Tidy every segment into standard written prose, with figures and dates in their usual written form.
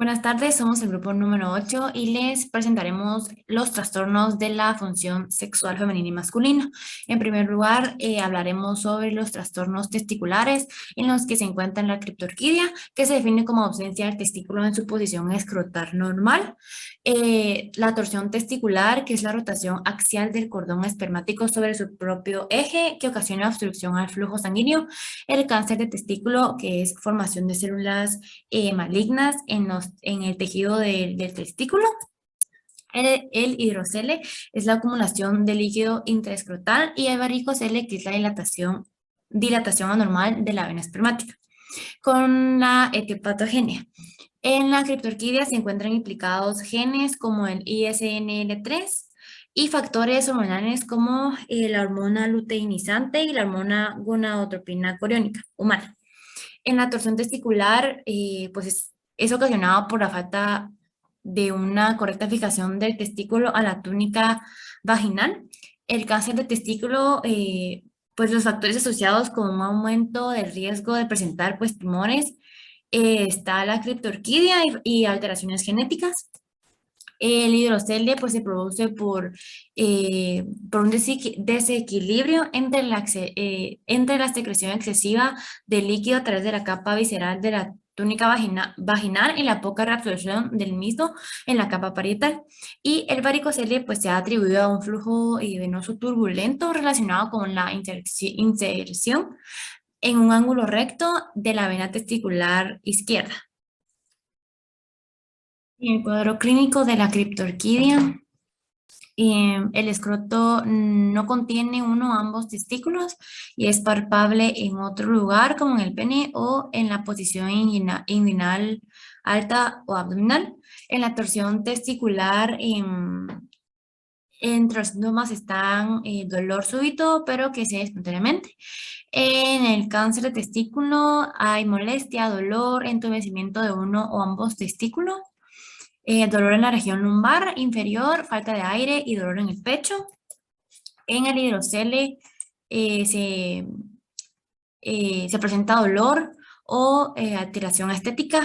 Buenas tardes, somos el grupo número 8 y les presentaremos los trastornos de la función sexual femenina y masculina. En primer lugar, hablaremos sobre los trastornos testiculares en los que se encuentra la criptorquidia, que se define como ausencia del testículo en su posición escrotal normal. La torsión testicular, que es la rotación axial del cordón espermático sobre su propio eje, que ocasiona obstrucción al flujo sanguíneo. El cáncer de testículo, que es formación de células malignas en el tejido del testículo. El hidrocele es la acumulación de líquido intraescrotal y el varicocele, que es la dilatación anormal de la vena espermática. Con la etiopatogenia. En la criptorquidia se encuentran implicados genes como el ISNL3 y factores hormonales como la hormona luteinizante y la hormona gonadotropina coriónica humana. En la torsión testicular, pues es ocasionado por la falta de una correcta fijación del testículo a la túnica vaginal. El cáncer de testículo, pues los factores asociados con un aumento del riesgo de presentar pues tumores, está la criptorquidia y alteraciones genéticas. El hidrocele pues se produce por un desequilibrio entre la secreción excesiva de líquido a través de la capa visceral de la túnica vaginal y la poca reabsorción del mismo en la capa parietal. Y el varicocele pues se ha atribuido a un flujo venoso turbulento relacionado con la inserción en un ángulo recto de la vena testicular izquierda. En el cuadro clínico de la criptorquidia, el escroto no contiene uno o ambos testículos y es palpable en otro lugar, como en el pene o en la posición inguinal alta o abdominal. En la torsión testicular, entre los síntomas están dolor súbito, pero que se da espontáneamente. En el cáncer de testículo hay molestia, dolor, entumecimiento de uno o ambos testículos, dolor en la región lumbar inferior, falta de aire y dolor en el pecho. En el hidrocele eh, se, se presenta dolor o alteración estética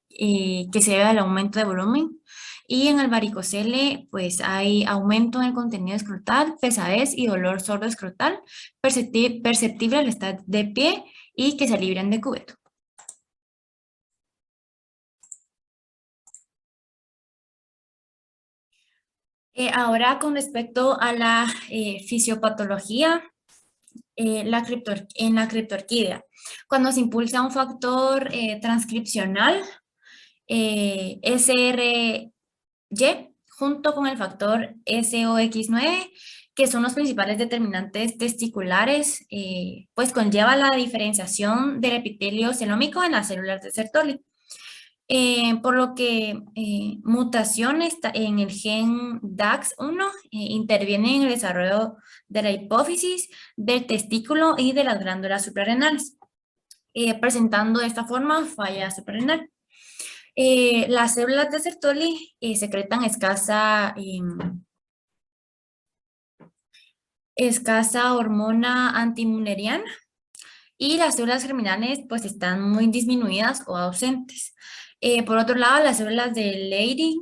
que se debe al aumento de volumen. Y en el varicocele, pues hay aumento en el contenido escrotal, pesadez y dolor sordo escrotal, perceptible al estar de pie y que se libran de cubeto. Ahora, con respecto a la fisiopatología, en la criptorquidia, cuando se impulsa un factor transcripcional, SRY, junto con el factor SOX9, que son los principales determinantes testiculares, pues conlleva la diferenciación del epitelio celómico en las células de Sertoli. Por lo que mutaciones en el gen DAX1 intervienen en el desarrollo de la hipófisis, del testículo y de las glándulas suprarrenales, presentando de esta forma falla suprarrenal. Las células de Sertoli secretan escasa hormona antimuneriana y las células germinales pues están muy disminuidas o ausentes. Por otro lado, las células de Leydig,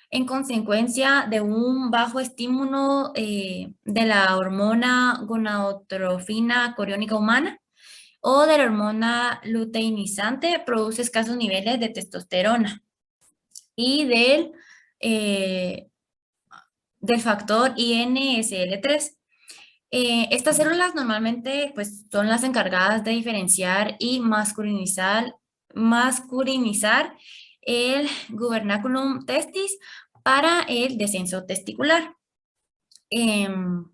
en consecuencia de un bajo estímulo de la hormona gonadotrofina coriónica humana o de la hormona luteinizante, produce escasos niveles de testosterona y eh, del factor INSL3. Estas células normalmente pues, son las encargadas de diferenciar y masculinizar el gubernaculum testis para el descenso testicular. Em,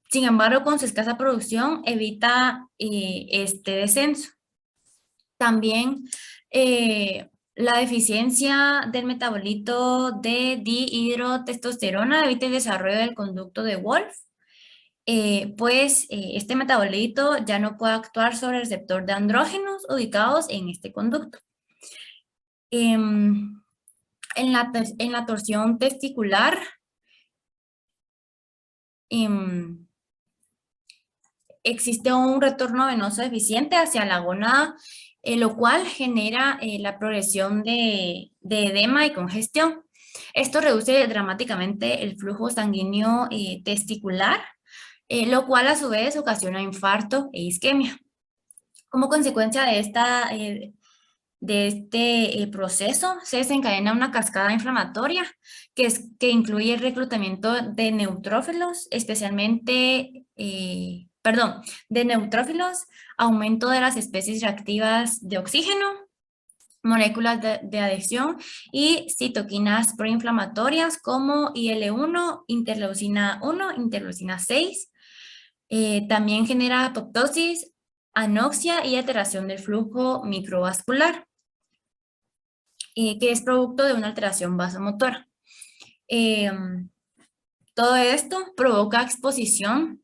Sin embargo, con su escasa producción evita este descenso. También la deficiencia del metabolito de dihidrotestosterona evita el desarrollo del conducto de Wolff, este metabolito ya no puede actuar sobre el receptor de andrógenos ubicados en este conducto. Em, en la torsión testicular, em, existe un retorno venoso eficiente hacia la gónada lo cual genera la progresión de edema y congestión. Esto reduce dramáticamente el flujo sanguíneo testicular, lo cual a su vez ocasiona infarto e isquemia. Como consecuencia de este proceso, se desencadena una cascada inflamatoria que incluye el reclutamiento de neutrófilos, de neutrófilos, aumento de las especies reactivas de oxígeno, moléculas de adhesión y citoquinas proinflamatorias como IL-1, interleucina 1, interleucina 6. También genera apoptosis, anoxia y alteración del flujo microvascular, que es producto de una alteración vasomotora. Todo esto provoca exposición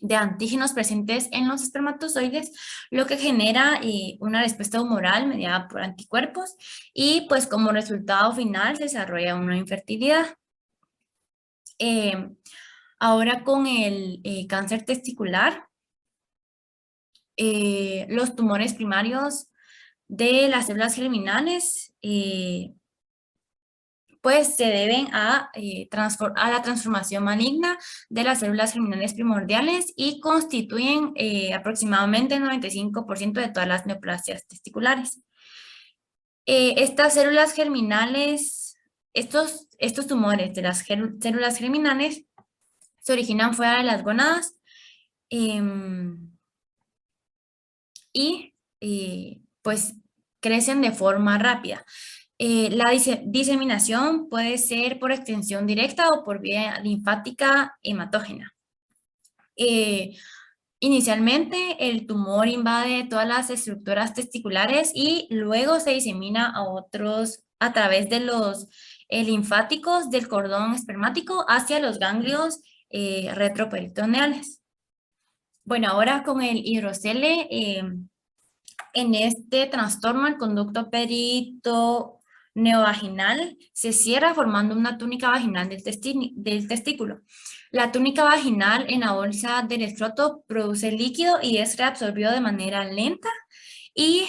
de antígenos presentes en los espermatozoides, lo que genera una respuesta humoral mediada por anticuerpos y pues como resultado final se desarrolla una infertilidad. Ahora con el cáncer testicular, los tumores primarios de las células germinales pues se deben a la transformación maligna de las células germinales primordiales y constituyen aproximadamente el 95% de todas las neoplasias testiculares. Estas células germinales, estos tumores de las células germinales se originan fuera de las gónadas y pues crecen de forma rápida. La diseminación puede ser por extensión directa o por vía linfática hematógena. Inicialmente, el tumor invade todas las estructuras testiculares y luego se disemina a través de los linfáticos del cordón espermático hacia los ganglios retroperitoneales. Bueno, ahora con el hidrocele, en este trastorno el conducto peritoneovaginal se cierra formando una túnica vaginal del testículo. La túnica vaginal en la bolsa del escroto produce líquido y es reabsorbido de manera lenta y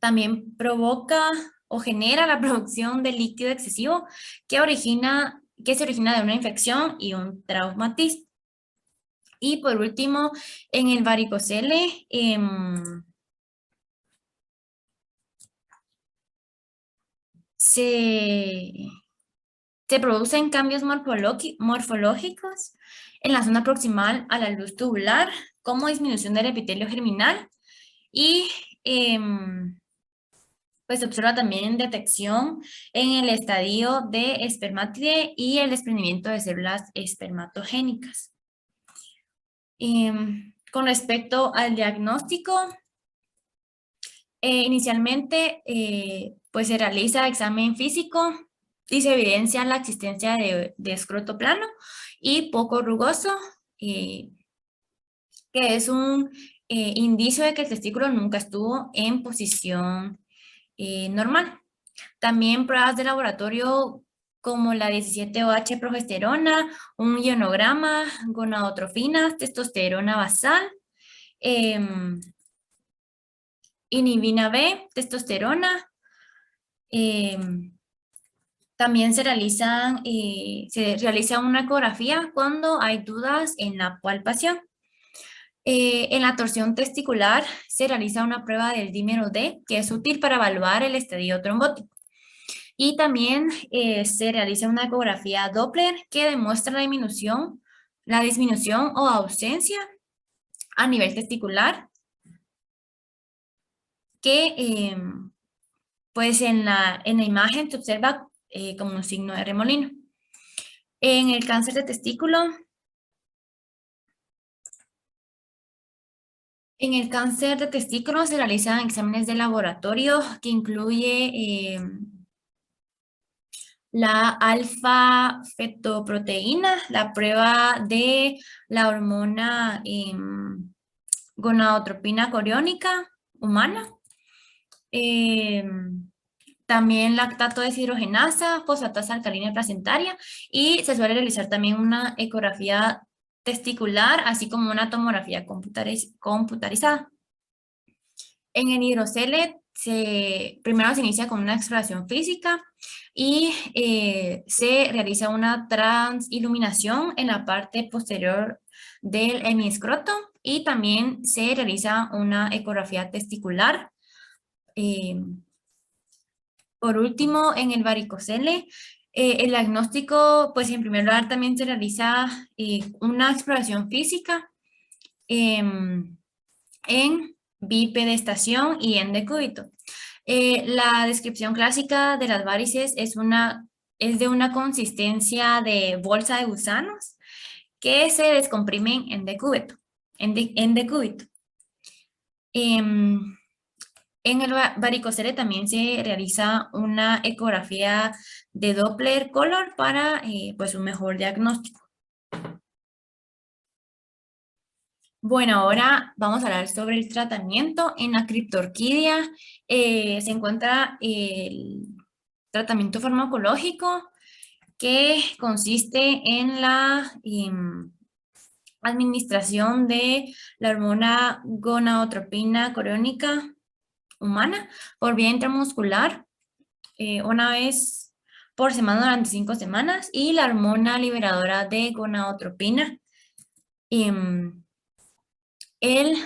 también provoca o genera la producción de líquido excesivo que se origina de una infección y un traumatismo. Y por último, en el varicocele, se producen cambios morfológicos en la zona proximal a la luz tubular, como disminución del epitelio germinal y pues se observa también detección en el estadio de espermátide y el desprendimiento de células espermatogénicas. Con respecto al diagnóstico, inicialmente pues se realiza examen físico y se evidencia la existencia de escroto plano y poco rugoso, que es un indicio de que el testículo nunca estuvo en posición normal. También pruebas de laboratorio como la 17-OH progesterona, un ionograma, gonadotrofinas, testosterona basal, inhibina B, testosterona. También se realiza una ecografía cuando hay dudas en la palpación. En la torsión testicular se realiza una prueba del dímero D, que es útil para evaluar el estadio trombótico. Y también se realiza una ecografía Doppler que demuestra la disminución o ausencia a nivel testicular, que pues en la imagen se observa como un signo de remolino. En el cáncer de testículo, se realizan exámenes de laboratorio que incluye la alfa-fetoproteína, la prueba de la hormona gonadotropina coriónica humana, también lactato deshidrogenasa, fosfatasa alcalina placentaria y se suele realizar también una ecografía testicular, así como una tomografía computarizada. En el hidrocele primero se inicia con una exploración física y se realiza una transiluminación en la parte posterior del hemiscroto y también se realiza una ecografía testicular. Eh, por último, en el varicocele, el diagnóstico, pues en primer lugar también se realiza una exploración física en bipedestación y en decúbito. La descripción clásica de las varices es de una consistencia de bolsa de gusanos que se descomprimen en decúbito. En decúbito. Em, en el varicocele también se realiza una ecografía de Doppler color para pues un mejor diagnóstico. Bueno, ahora vamos a hablar sobre el tratamiento. En la criptorquidia se encuentra el tratamiento farmacológico que consiste en la administración de la hormona gonadotropina coriónica humana por vía intramuscular una vez por semana durante 5 semanas y la hormona liberadora de gonadotropina. El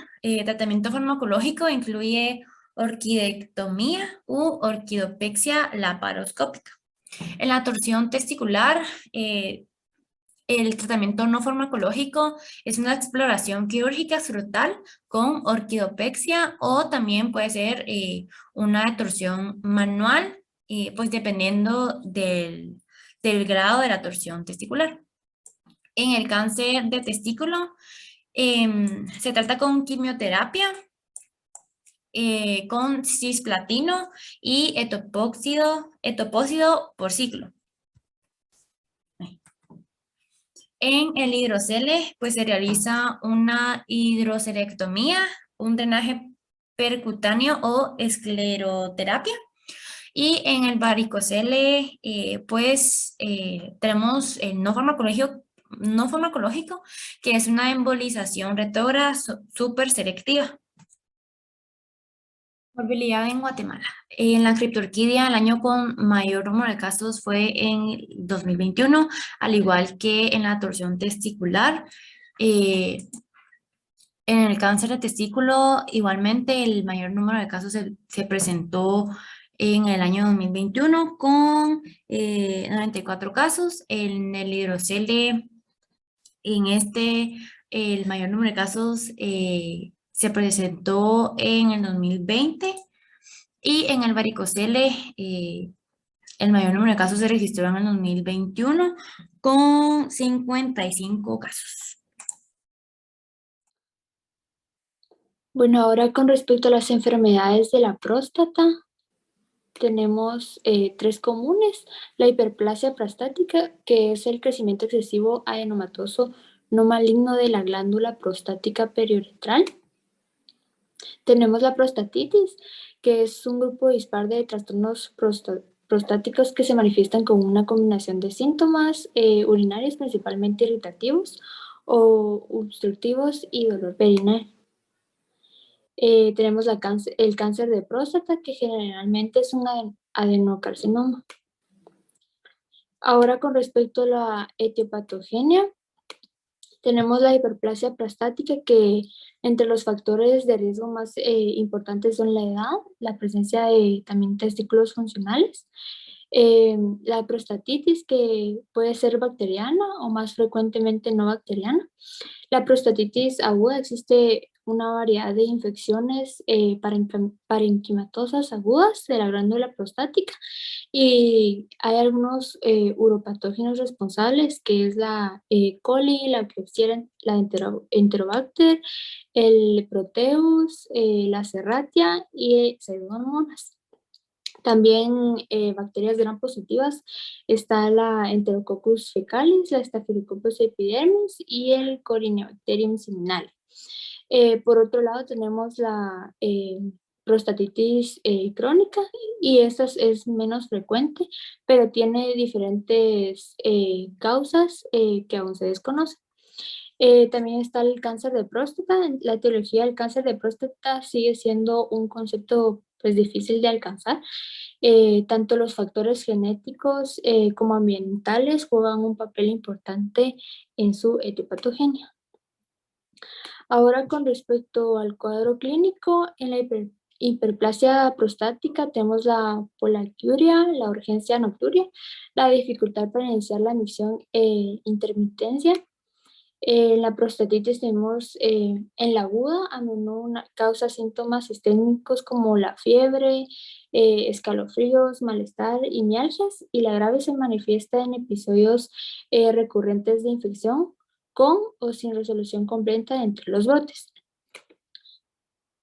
tratamiento farmacológico incluye orquidectomía u orquidopexia laparoscópica. En la torsión testicular, el tratamiento no farmacológico es una exploración quirúrgica frutal con orquidopexia o también puede ser una torsión manual, pues dependiendo del grado de la torsión testicular. En el cáncer de testículo, se trata con quimioterapia, con cisplatino y etopósido por ciclo. En el hidrocele, pues se realiza una hidrocelectomía, un drenaje percutáneo o escleroterapia. Y en el varicocele, pues tenemos el no farmacológico, que es una embolización retora súper selectiva. Morbilidad en Guatemala. En la criptorquidia, el año con mayor número de casos fue en 2021, al igual que en la torsión testicular. Eh, en el cáncer de testículo, igualmente, el mayor número de casos se presentó en el año 2021 con 94 casos. En el hidrocele, el mayor número de casos se presentó en el 2020 y en el varicocele el mayor número de casos se registró en el 2021 con 55 casos. Bueno, ahora con respecto a las enfermedades de la próstata, tenemos 3 comunes. La hiperplasia prostática, que es el crecimiento excesivo adenomatoso no maligno de la glándula prostática periuretral. Tenemos la prostatitis, que es un grupo dispar de trastornos prostáticos que se manifiestan con una combinación de síntomas urinarios, principalmente irritativos o obstructivos y dolor perineal. Tenemos el cáncer de próstata, que generalmente es un adenocarcinoma. Ahora, con respecto a la etiopatogenia, tenemos la hiperplasia prostática, que entre los factores de riesgo más importantes son la edad, la presencia de también testículos funcionales, la prostatitis, que puede ser bacteriana o más frecuentemente no bacteriana. La prostatitis aguda, existe una variedad de infecciones parenquimatosas agudas de la glándula prostática y hay algunos uropatógenos responsables, que es la coli, la Klebsiella, la Enterobacter, el Proteus, la Serratia y Pseudomonas. También bacterias gram positivas, está la Enterococcus fecalis, la Staphylococcus epidermis y el Corynebacterium seminale. Por otro lado tenemos la prostatitis crónica, y esta es menos frecuente, pero tiene diferentes causas que aún se desconocen. También está el cáncer de próstata. La etiología del cáncer de próstata sigue siendo un concepto pues difícil de alcanzar. Tanto los factores genéticos como ambientales juegan un papel importante en su etiopatogenia. Ahora, con respecto al cuadro clínico, en la hiperplasia prostática tenemos la poliaquiuria, la urgencia nocturia, la dificultad para iniciar la misión intermitencia. La prostatitis tenemos en la aguda, a menudo causa síntomas sistémicos como la fiebre, escalofríos, malestar y mialgias, y la grave se manifiesta en episodios recurrentes de infección con o sin resolución completa entre los brotes.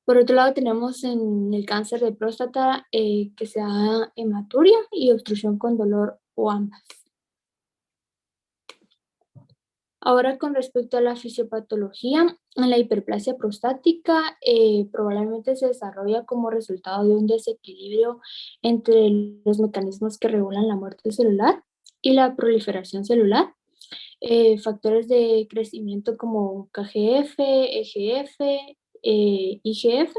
Por otro lado, tenemos en el cáncer de próstata que se da hematuria y obstrucción con dolor o ambas. Ahora, con respecto a la fisiopatología, en la hiperplasia prostática probablemente se desarrolla como resultado de un desequilibrio entre los mecanismos que regulan la muerte celular y la proliferación celular. Factores de crecimiento como KGF, EGF, IGF,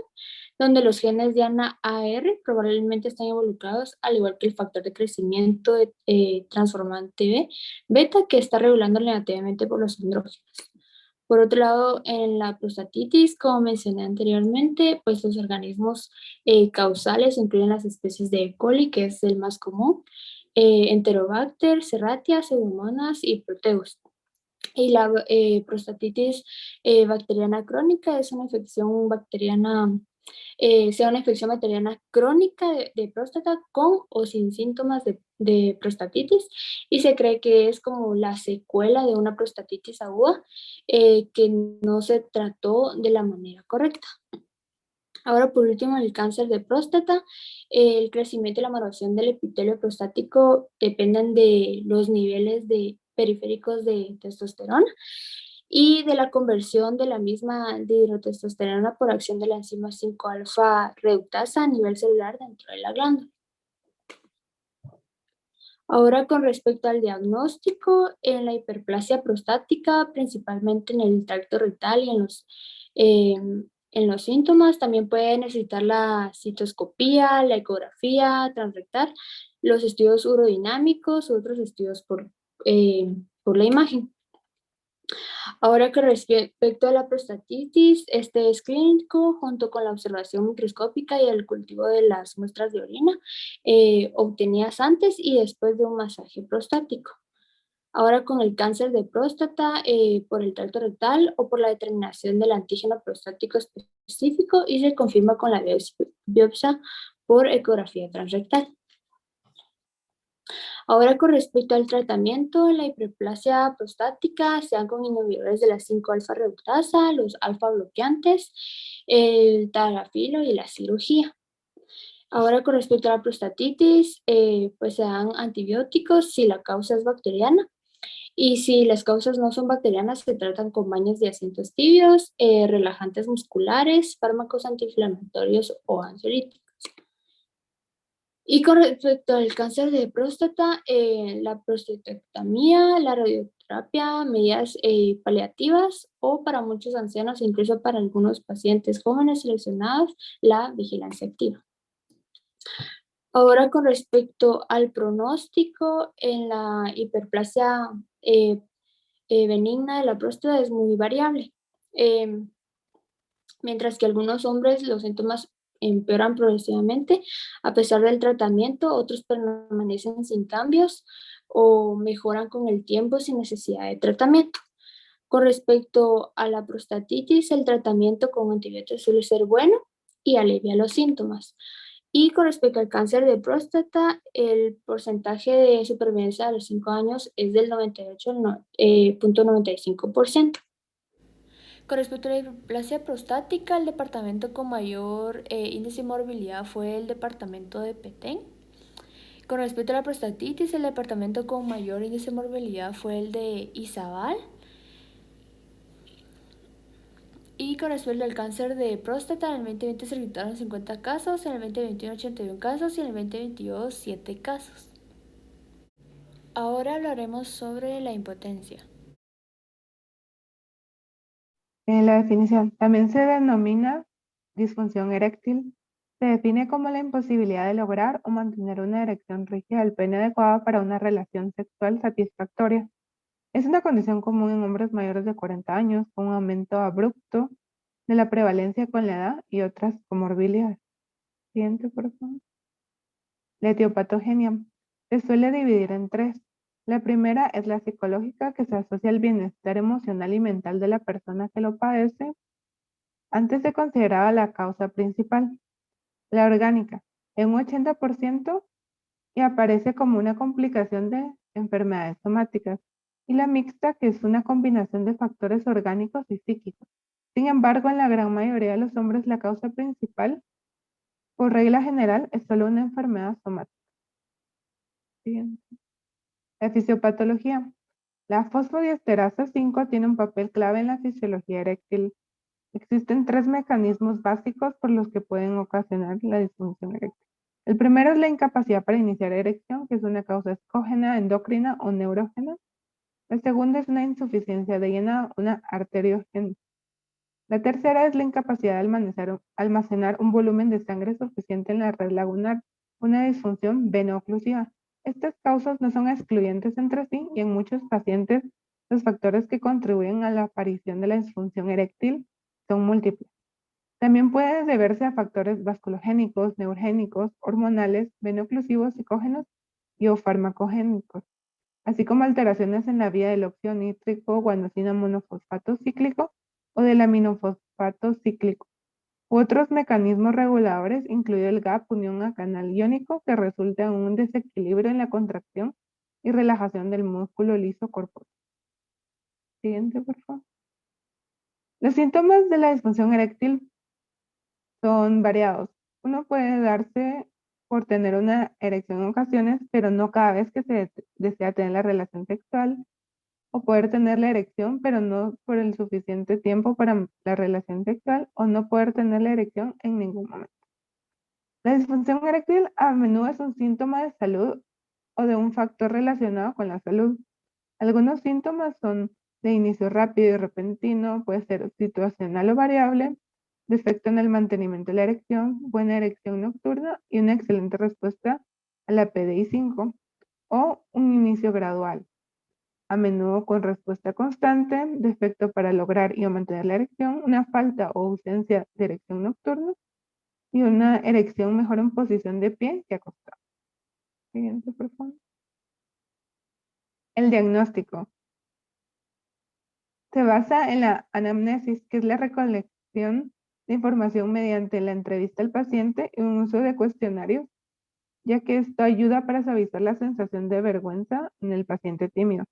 donde los genes de ANA-AR probablemente están involucrados, al igual que el factor de crecimiento transformante B, beta, que está regulando negativamente por los andrógenos. Por otro lado, en la prostatitis, como mencioné anteriormente, pues los organismos causales incluyen las especies de E. coli, que es el más común, Enterobacter, Serratia, Pseudomonas y Proteus. Y la prostatitis bacteriana crónica es una infección bacteriana, sea una infección bacteriana crónica de próstata con o sin síntomas de prostatitis, y se cree que es como la secuela de una prostatitis aguda que no se trató de la manera correcta. Ahora, por último, el cáncer de próstata. El crecimiento y la maduración del epitelio prostático dependen de los niveles periféricos de testosterona y de la conversión de la misma dihidrotestosterona por acción de la enzima 5-alfa reductasa a nivel celular dentro de la glándula. Ahora, con respecto al diagnóstico, en la hiperplasia prostática, principalmente en el tracto rectal y en los síntomas, también puede necesitar la citoscopía, la ecografía transrectal, los estudios urodinámicos u otros estudios por la imagen. Ahora, con respecto a la prostatitis, este es clínico junto con la observación microscópica y el cultivo de las muestras de orina obtenidas antes y después de un masaje prostático. Ahora, con el cáncer de próstata por el tracto rectal o por la determinación del antígeno prostático específico, y se confirma con la biopsia por ecografía transrectal. Ahora, con respecto al tratamiento, la hiperplasia prostática se da con inhibidores de la 5-alfa reductasa, los alfa bloqueantes, el tadalafilo y la cirugía. Ahora, con respecto a la prostatitis, pues se dan antibióticos si la causa es bacteriana, y si las causas no son bacterianas, se tratan con baños de asientos tibios, relajantes musculares, fármacos antiinflamatorios o ansiolíticos. Y con respecto al cáncer de próstata, la prostatectomía, la radioterapia, medidas paliativas o para muchos ancianos, incluso para algunos pacientes jóvenes seleccionados, la vigilancia activa. Ahora, con respecto al pronóstico, en la hiperplasia benigna de la próstata es muy variable. Mientras que algunos hombres los síntomas empeoran progresivamente a pesar del tratamiento, otros permanecen sin cambios o mejoran con el tiempo sin necesidad de tratamiento. Con respecto a la prostatitis, el tratamiento con antibióticos suele ser bueno y alivia los síntomas. Y con respecto al cáncer de próstata, el porcentaje de supervivencia a los 5 años es del 98,95%. Con respecto a la hiperplasia prostática, el departamento con mayor índice de morbilidad fue el departamento de Petén. Con respecto a la prostatitis, el departamento con mayor índice de morbilidad fue el de Izabal. Y con respecto al cáncer de próstata, en el 2020 se registraron 50 casos, en el 2021 81 casos y en el 2022 7 casos. Ahora hablaremos sobre la impotencia. En la definición, también se denomina disfunción eréctil. Se define como la imposibilidad de lograr o mantener una erección rígida del pene adecuada para una relación sexual satisfactoria. Es una condición común en hombres mayores de 40 años, con un aumento abrupto de la prevalencia con la edad y otras comorbilidades. Siguiente, por favor. La etiopatogenia se suele dividir en tres. La primera es la psicológica, que se asocia al bienestar emocional y mental de la persona que lo padece. Antes se consideraba la causa principal. La orgánica, en un 80%, y aparece como una complicación de enfermedades somáticas. Y la mixta, que es una combinación de factores orgánicos y psíquicos. Sin embargo, en la gran mayoría de los hombres, la causa principal, por regla general, es solo una enfermedad somática. Siguiente. La fisiopatología. La fosfodiesterasa 5 tiene un papel clave en la fisiología eréctil. Existen tres mecanismos básicos por los que pueden ocasionar la disfunción eréctil. El primero es la incapacidad para iniciar erección, que es una causa escógena, endocrina o neurógena. La segunda es una insuficiencia de llenado, una arteriogénesis. La tercera es la incapacidad de almacenar un volumen de sangre suficiente en la red lagunar, una disfunción veno-oclusiva. Estas causas no son excluyentes entre sí y en muchos pacientes los factores que contribuyen a la aparición de la disfunción eréctil son múltiples. También puede deberse a factores vasculogénicos, neurogénicos, hormonales, veno-oclusivos, psicógenos y o farmacogénicos, así como alteraciones en la vía del óxido nítrico, guanosina monofosfato cíclico o del aminofosfato cíclico. U otros mecanismos reguladores, incluido el GAP unión a canal iónico, que resulta en un desequilibrio en la contracción y relajación del músculo liso corporal. Siguiente, por favor. Los síntomas de la disfunción eréctil son variados. Uno puede darse por tener una erección en ocasiones, pero no cada vez que se desea tener la relación sexual, o poder tener la erección, pero no por el suficiente tiempo para la relación sexual, o no poder tener la erección en ningún momento. La disfunción eréctil a menudo es un síntoma de salud o de un factor relacionado con la salud. Algunos síntomas son de inicio rápido y repentino, puede ser situacional o variable, defecto en el mantenimiento de la erección, buena erección nocturna y una excelente respuesta a la PDI-5, o un inicio gradual, a menudo con respuesta constante, defecto para lograr y o mantener la erección, una falta o ausencia de erección nocturna y una erección mejor en posición de pie que acostado. Siguiente, por favor. El diagnóstico se basa en la anamnesis, que es la recolección de información mediante la entrevista al paciente y un uso de cuestionarios, ya que esto ayuda para suavizar la sensación de vergüenza en el paciente tímido.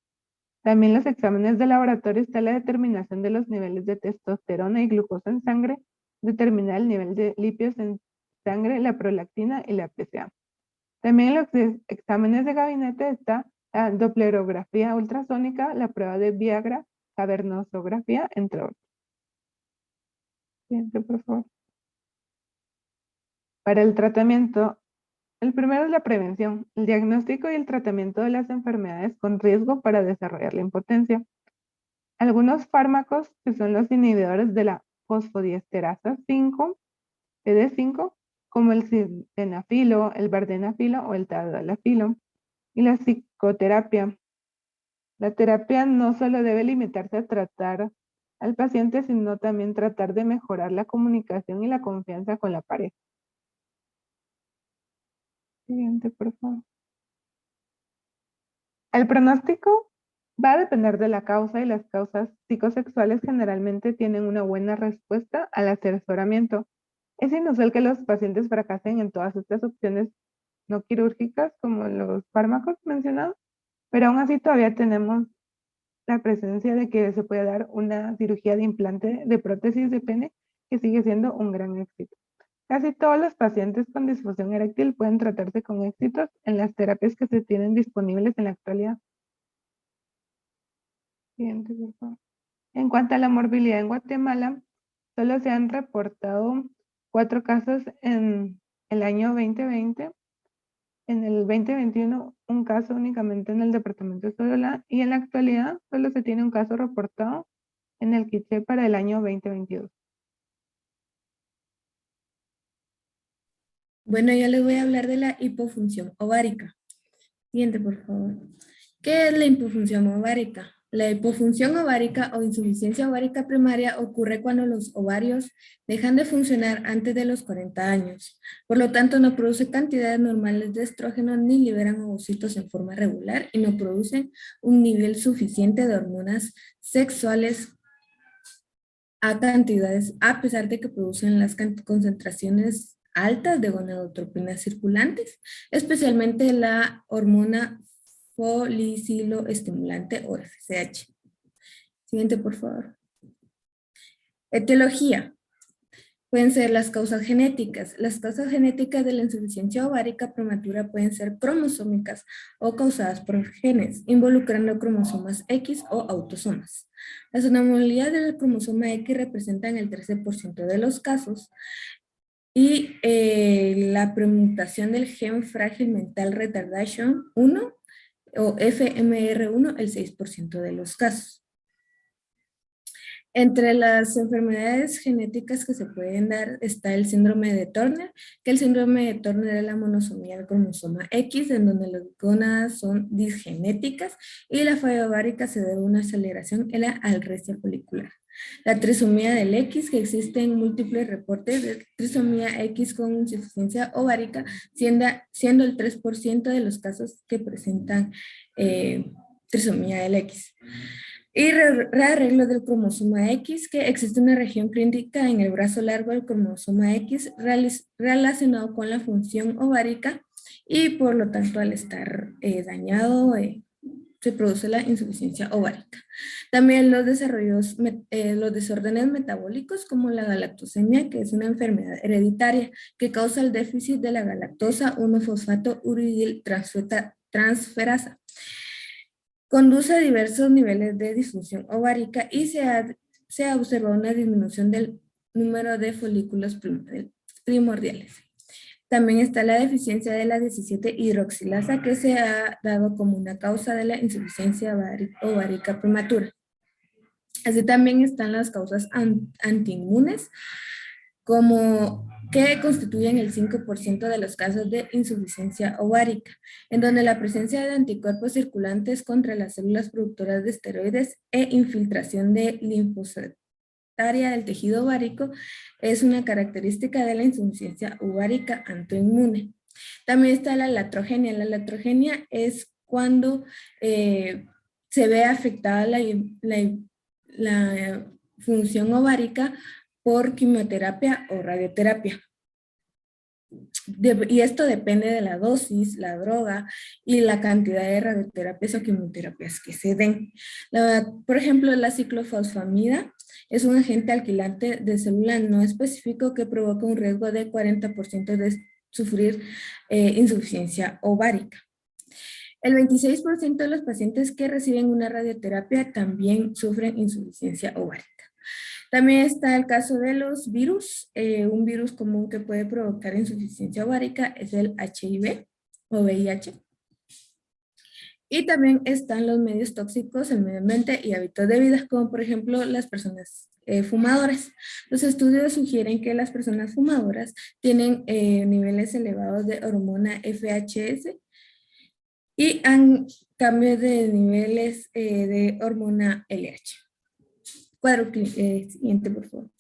También los exámenes de laboratorio está la determinación de los niveles de testosterona y glucosa en sangre, determinar el nivel de lípidos en sangre, la prolactina y la PSA. También en los exámenes de gabinete está la doplerografía ultrasónica, la prueba de Viagra, cavernosografía, entre otros. Siguiente, por favor. Para el tratamiento, el primero es la prevención, el diagnóstico y el tratamiento de las enfermedades con riesgo para desarrollar la impotencia. Algunos fármacos, que son los inhibidores de la fosfodiesterasa 5, PD5, como el sildenafilo, el vardenafilo o el tadalafilo. Y la psicoterapia. La terapia no solo debe limitarse a tratar al paciente, sino también tratar de mejorar la comunicación y la confianza con la pareja. Siguiente, por favor. El pronóstico va a depender de la causa, y las causas psicosexuales generalmente tienen una buena respuesta al asesoramiento. Es inusual que los pacientes fracasen en todas estas opciones no quirúrgicas como los fármacos mencionados, pero aún así todavía tenemos la presencia de que se puede dar una cirugía de implante de prótesis de pene, que sigue siendo un gran éxito. Casi todos los pacientes con disfunción eréctil pueden tratarse con éxitos en las terapias que se tienen disponibles en la actualidad. Siguiente, por favor. En cuanto a la morbilidad en Guatemala, solo se han reportado 4 casos en el año 2020. En el 2021, un caso únicamente en el departamento de Sololá, y en la actualidad solo se tiene un caso reportado en el Quiché para el año 2022. Bueno, yo les voy a hablar de la hipofunción ovárica. Siguiente, por favor. ¿Qué es la hipofunción ovárica? La hipofunción ovárica o insuficiencia ovárica primaria ocurre cuando los ovarios dejan de funcionar antes de los 40 años. Por lo tanto, no produce cantidades normales de estrógeno ni liberan ovocitos en forma regular y no producen un nivel suficiente de hormonas sexuales a cantidades, a pesar de que producen las concentraciones altas de gonadotropinas circulantes, especialmente la hormona foliciloestimulante o FSH. Siguiente, por favor. Etiología. Pueden ser las causas genéticas. Las causas genéticas de la insuficiencia ovárica prematura pueden ser cromosómicas o causadas por genes, involucrando cromosomas X o autosomas. Las anomalías del cromosoma X representan el 13% de los casos y la premutación del gen frágil mental retardation 1 o FMR1 el 6% de los casos. Entre las enfermedades genéticas que se pueden dar está el síndrome de Turner, que el síndrome de Turner es la monosomía del cromosoma X, en donde las gónadas son disgenéticas, y la falla ovárica se debe a una aceleración en la alresia folicular. La trisomía del X, que existen múltiples reportes de trisomía X con insuficiencia ovárica, siendo el 3% de los casos que presentan trisomía del X. Y rearreglo del cromosoma X, que existe una región clínica en el brazo largo del cromosoma X relacionado con la función ovárica y por lo tanto al estar dañado se produce la insuficiencia ovárica. También los desórdenes metabólicos como la galactosemia, que es una enfermedad hereditaria que causa el déficit de la galactosa 1-fosfato uridil transferasa. Conduce a diversos niveles de disfunción ovárica y se ha observado una disminución del número de folículos primordiales. También está la deficiencia de la 17-hidroxilasa, que se ha dado como una causa de la insuficiencia ovárica prematura. Así también están las causas antiinmunes, como que constituyen el 5% de los casos de insuficiencia ovárica, en donde la presencia de anticuerpos circulantes contra las células productoras de esteroides e infiltración de linfocitaria del tejido ovárico es una característica de la insuficiencia ovárica autoinmune. También está la iatrogenia. La iatrogenia es cuando se ve afectada la función ovárica por quimioterapia o radioterapia. Y esto depende de la dosis, la droga y la cantidad de radioterapias o quimioterapias que se den. Por ejemplo, la ciclofosfamida es un agente alquilante de célula no específico que provoca un riesgo de 40% de sufrir insuficiencia ovárica. El 26% de los pacientes que reciben una radioterapia también sufren insuficiencia ovárica. También está el caso de los virus. Un virus común que puede provocar insuficiencia ovárica es el HIV o VIH. Y también están los medios tóxicos, el medio ambiente y hábitos de vida, como por ejemplo las personas fumadoras. Los estudios sugieren que las personas fumadoras tienen niveles elevados de hormona FHS y cambio de niveles de hormona LH. Cuadro siguiente, por favor.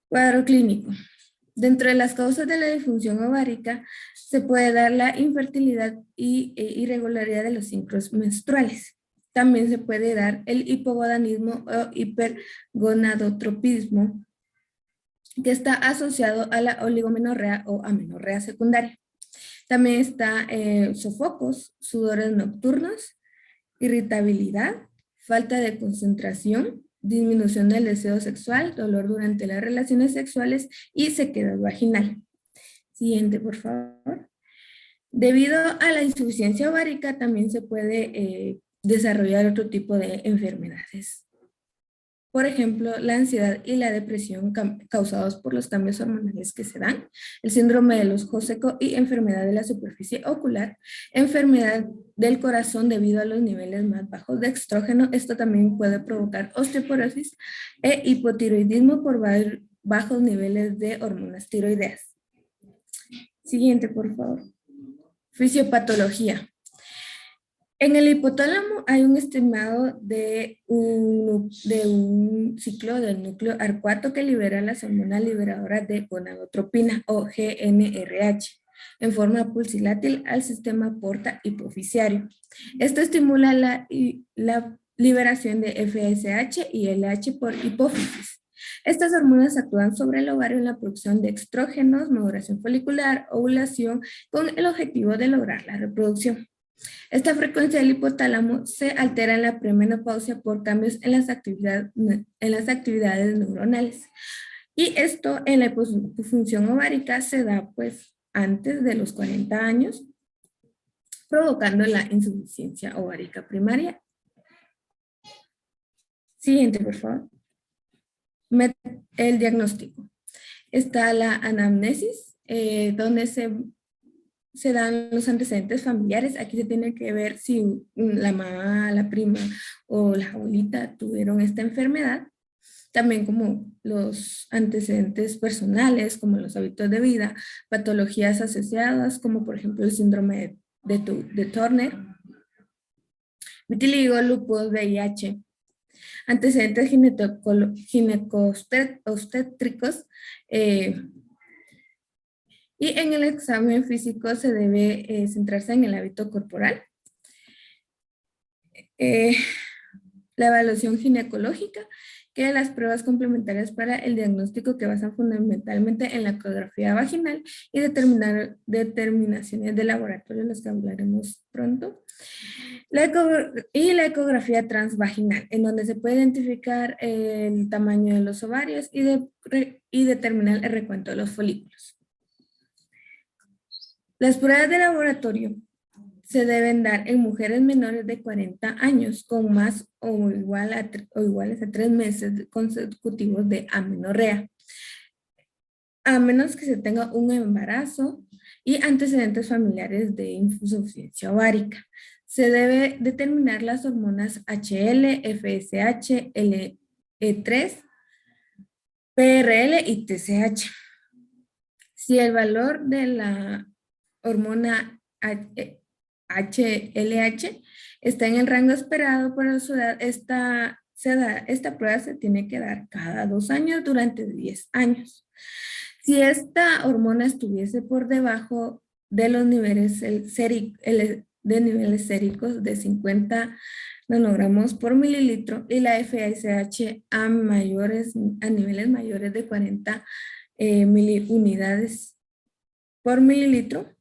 Cuadro clínico. Dentro de las causas de la disfunción ovárica se puede dar la infertilidad y irregularidad de los ciclos menstruales. También se puede dar el hipogonadotropismo o hipergonadotropismo, que está asociado a la oligomenorrea o amenorrea secundaria. También está sofocos, sudores nocturnos, irritabilidad, falta de concentración, disminución del deseo sexual, dolor durante las relaciones sexuales y sequedad vaginal. Siguiente, por favor. Debido a la insuficiencia ovárica también se puede desarrollar otro tipo de enfermedades. Por ejemplo, la ansiedad y la depresión causados por los cambios hormonales que se dan, el síndrome del ojo seco y enfermedad de la superficie ocular, enfermedad del corazón debido a los niveles más bajos de estrógeno. Esto también puede provocar osteoporosis e hipotiroidismo por bajos niveles de hormonas tiroideas. Siguiente, por favor. Fisiopatología. En el hipotálamo hay un estimado de un ciclo del núcleo arcuato que libera las hormonas liberadoras de gonadotropina o GnRH en forma pulsilátil al sistema porta hipofisiario. Esto estimula la liberación de FSH y LH por hipófisis. Estas hormonas actúan sobre el ovario en la producción de estrógenos, maduración folicular, ovulación, con el objetivo de lograr la reproducción. Esta frecuencia del hipotálamo se altera en la premenopausia por cambios en las actividades neuronales. Y esto en la hipofunción ovárica se da pues antes de los 40 años, provocando la insuficiencia ovárica primaria. Siguiente, por favor. El diagnóstico. Está la anamnesis, donde se dan los antecedentes familiares. Aquí se tiene que ver si la mamá, la prima o la abuelita tuvieron esta enfermedad. También como los antecedentes personales, como los hábitos de vida, patologías asociadas, como por ejemplo el síndrome de Turner, vitiligo, lupus, VIH. Antecedentes ginecobstétricos. Y en el examen físico se debe centrarse en el hábito corporal. La evaluación ginecológica, que las pruebas complementarias para el diagnóstico que basan fundamentalmente en la ecografía vaginal y determinaciones de laboratorio, de las que hablaremos pronto. La ecografía transvaginal, en donde se puede identificar el tamaño de los ovarios y determinar el recuento de los folículos. Las pruebas de laboratorio se deben dar en mujeres menores de 40 años con más o iguales a 3 meses consecutivos de amenorrea, a menos que se tenga un embarazo y antecedentes familiares de insuficiencia ovárica. Se debe determinar las hormonas HL, FSH, LE3, PRL y TSH. Si el valor de la hormona HLH está en el rango esperado para su edad, esta prueba se tiene que dar cada 2 años durante 10 años. Si esta hormona estuviese por debajo de los niveles séricos de 50 nanogramos por mililitro y la FSH a niveles mayores de 40 unidades por mililitro,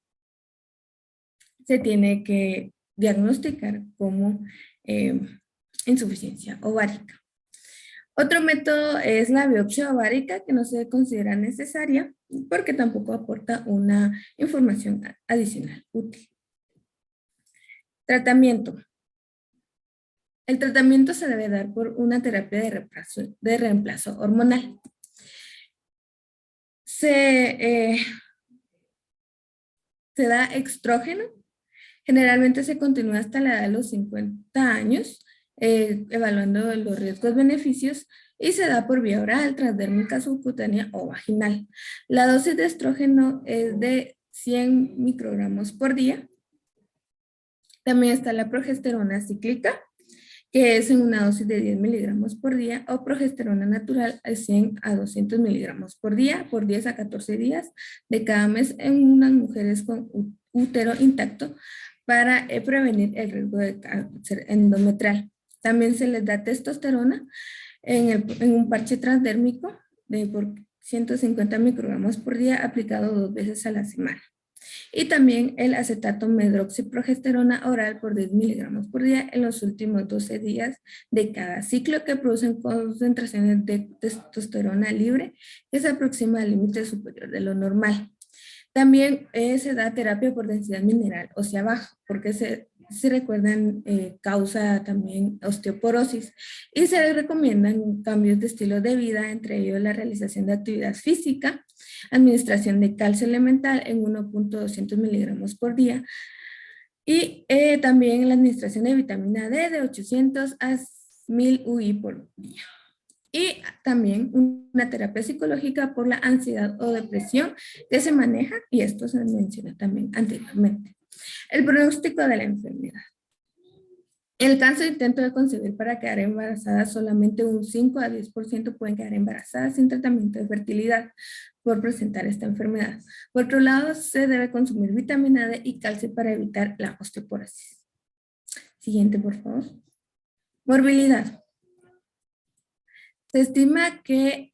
se tiene que diagnosticar como insuficiencia ovárica. Otro método es la biopsia ovárica, que no se considera necesaria porque tampoco aporta una información adicional útil. Tratamiento. El tratamiento se debe dar por una terapia de reemplazo hormonal. Se da estrógeno. Generalmente se continúa hasta la edad de los 50 años, evaluando los riesgos-beneficios, y se da por vía oral, transdérmica, subcutánea o vaginal. La dosis de estrógeno es de 100 microgramos por día. También está la progesterona cíclica, que es en una dosis de 10 miligramos por día, o progesterona natural de 100 a 200 miligramos por día, por 10 a 14 días de cada mes en unas mujeres con útero intacto, para prevenir el riesgo de cáncer endometrial. También se les da testosterona en un parche transdérmico por 150 microgramos por día, aplicado 2 veces a la semana. Y también el acetato medroxiprogesterona oral por 10 miligramos por día en los últimos 12 días de cada ciclo, que producen concentraciones de testosterona libre que se aproxima al límite superior de lo normal. También se da terapia por densidad mineral ósea baja, porque se si recuerdan, causa también osteoporosis y se recomiendan cambios de estilo de vida, entre ellos la realización de actividad física, administración de calcio elemental en 1.200 miligramos por día y también la administración de vitamina D de 800 a 1000 UI por día. Y también una terapia psicológica por la ansiedad o depresión que se maneja, y esto se menciona también anteriormente. El pronóstico de la enfermedad. En el caso de intento de concebir para quedar embarazada, solamente un 5 a 10% pueden quedar embarazadas sin tratamiento de fertilidad por presentar esta enfermedad. Por otro lado, se debe consumir vitamina D y calcio para evitar la osteoporosis. Siguiente, por favor. Morbilidad. Se estima que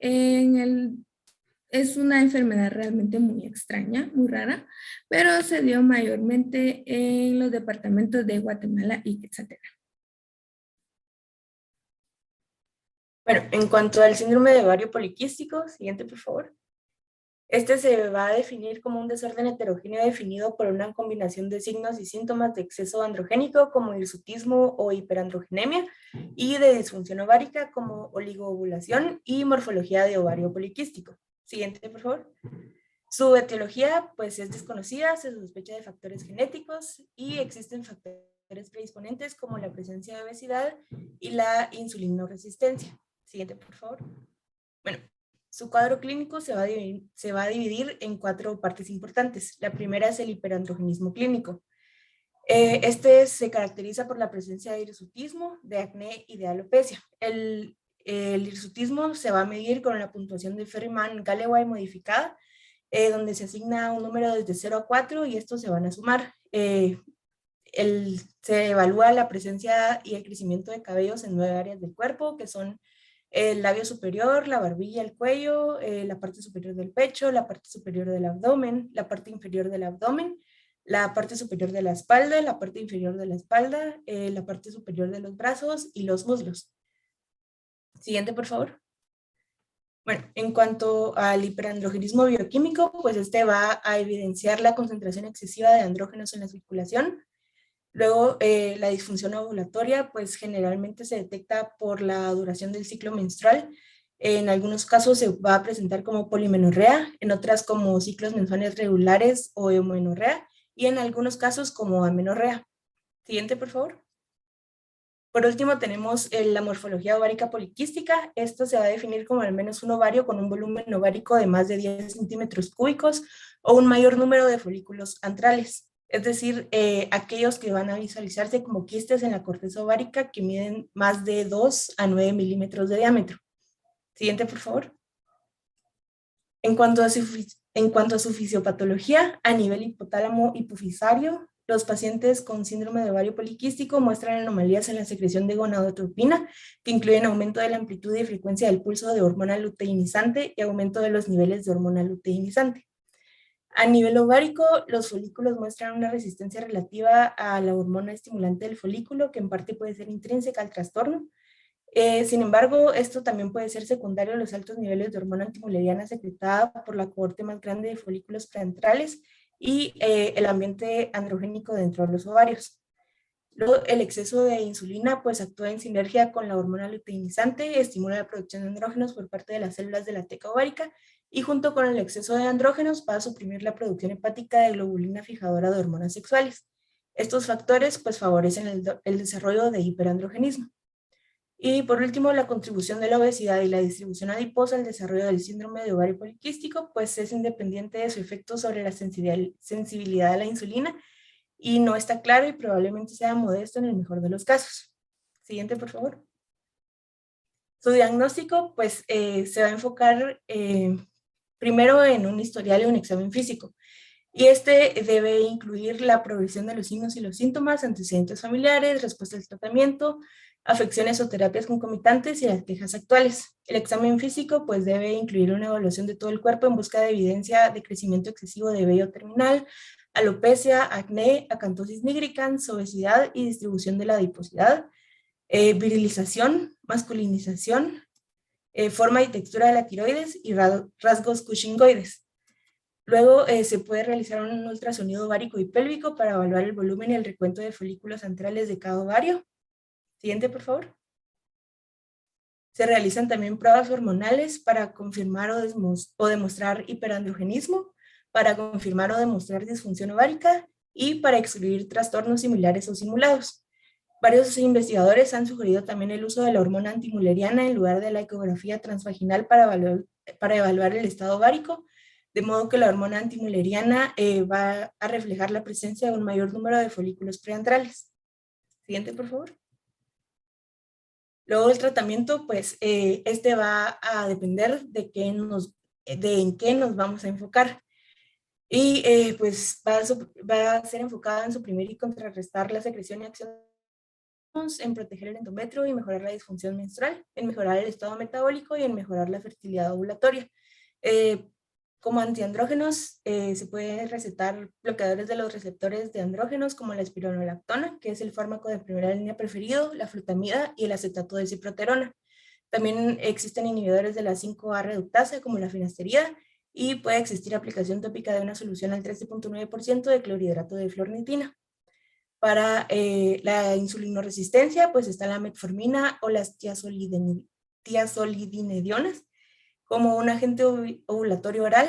es una enfermedad realmente muy extraña, muy rara, pero se dio mayormente en los departamentos de Guatemala y Quetzaltenango. Bueno, en cuanto al síndrome de ovario poliquístico, siguiente por favor. Este se va a definir como un desorden heterogéneo definido por una combinación de signos y síntomas de exceso androgénico como hirsutismo o hiperandrogenemia y de disfunción ovárica como oligoovulación y morfología de ovario poliquístico. Siguiente, por favor. Su etiología pues es desconocida, se sospecha de factores genéticos y existen factores predisponentes como la presencia de obesidad y la insulinoresistencia. Siguiente, por favor. Bueno, su cuadro clínico se va a dividir en 4 partes importantes. La primera es el hiperandrogenismo clínico. Este se caracteriza por la presencia de hirsutismo, de acné y de alopecia. El hirsutismo se va a medir con la puntuación de Ferriman-Galloway modificada, donde se asigna un número desde 0 a 4 y estos se van a sumar. Se evalúa la presencia y el crecimiento de cabellos en 9 áreas del cuerpo, que son el labio superior, la barbilla, el cuello, la parte superior del pecho, la parte superior del abdomen, la parte inferior del abdomen, la parte superior de la espalda, la parte inferior de la espalda, la parte superior de los brazos y los muslos. Siguiente, por favor. Bueno, en cuanto al hiperandrogenismo bioquímico, pues este va a evidenciar la concentración excesiva de andrógenos en la circulación. Luego, la disfunción ovulatoria, pues generalmente se detecta por la duración del ciclo menstrual. En algunos casos se va a presentar como polimenorrea, en otras como ciclos menstruales regulares o homenorrea, y en algunos casos como amenorrea. Siguiente, por favor. Por último, tenemos la morfología ovárica poliquística. Esto se va a definir como al menos un ovario con un volumen ovárico de más de 10 centímetros cúbicos o un mayor número de folículos antrales. Es decir, aquellos que van a visualizarse como quistes en la corteza ovárica que miden más de 2 a 9 milímetros de diámetro. Siguiente, por favor. En cuanto a su fisiopatología, a nivel hipotálamo hipofisario, los pacientes con síndrome de ovario poliquístico muestran anomalías en la secreción de gonadotropina, que incluyen aumento de la amplitud y frecuencia del pulso de hormona luteinizante y aumento de los niveles de hormona luteinizante. A nivel ovárico, los folículos muestran una resistencia relativa a la hormona estimulante del folículo, que en parte puede ser intrínseca al trastorno. Sin embargo, esto también puede ser secundario a los altos niveles de hormona antimuleriana secretada por la cohorte más grande de folículos preantrales y el ambiente androgénico dentro de los ovarios. Luego, el exceso de insulina pues actúa en sinergia con la hormona luteinizante, estimula la producción de andrógenos por parte de las células de la teca ovárica y junto con el exceso de andrógenos va a suprimir la producción hepática de globulina fijadora de hormonas sexuales. Estos factores pues favorecen el desarrollo de hiperandrogenismo. Y por último, la contribución de la obesidad y la distribución adiposa al desarrollo del síndrome de ovario poliquístico pues es independiente de su efecto sobre la sensibilidad a la insulina y no está claro y probablemente sea modesto en el mejor de los casos. Siguiente, por favor. Su diagnóstico pues se va a enfocar primero en un historial y un examen físico. Y este debe incluir la progresión de los signos y los síntomas, antecedentes familiares, respuesta al tratamiento, afecciones o terapias concomitantes y las quejas actuales. El examen físico pues debe incluir una evaluación de todo el cuerpo en busca de evidencia de crecimiento excesivo de vello terminal, alopecia, acné, acantosis nigricans, obesidad y distribución de la adiposidad, virilización, masculinización, forma y textura de la tiroides y rasgos cushingoides. Luego se puede realizar un ultrasonido ovárico y pélvico para evaluar el volumen y el recuento de folículos centrales de cada ovario. Siguiente, por favor. Se realizan también pruebas hormonales para confirmar o demostrar hiperandrogenismo, para confirmar o demostrar disfunción ovárica y para excluir trastornos similares o simulados. Varios investigadores han sugerido también el uso de la hormona antimuleriana en lugar de la ecografía transvaginal para evaluar el estado ovárico, de modo que la hormona antimuleriana va a reflejar la presencia de un mayor número de folículos preantrales. Siguiente, por favor. Luego el tratamiento, pues, este va a depender de en qué nos vamos a enfocar. Y pues va a ser enfocado en suprimir y contrarrestar la secreción y acción, en proteger el endometrio y mejorar la disfunción menstrual, en mejorar el estado metabólico y en mejorar la fertilidad ovulatoria. Como antiandrógenos, se pueden recetar bloqueadores de los receptores de andrógenos como la espironolactona, que es el fármaco de primera línea preferido, la flutamida y el acetato de ciproterona. También existen inhibidores de la 5A reductasa como la finasterida, y puede existir aplicación tópica de una solución al 13.9% de clorhidrato de flornitina. Para la insulinoresistencia, pues está la metformina o las tiazolidinedionas como un agente ovulatorio oral.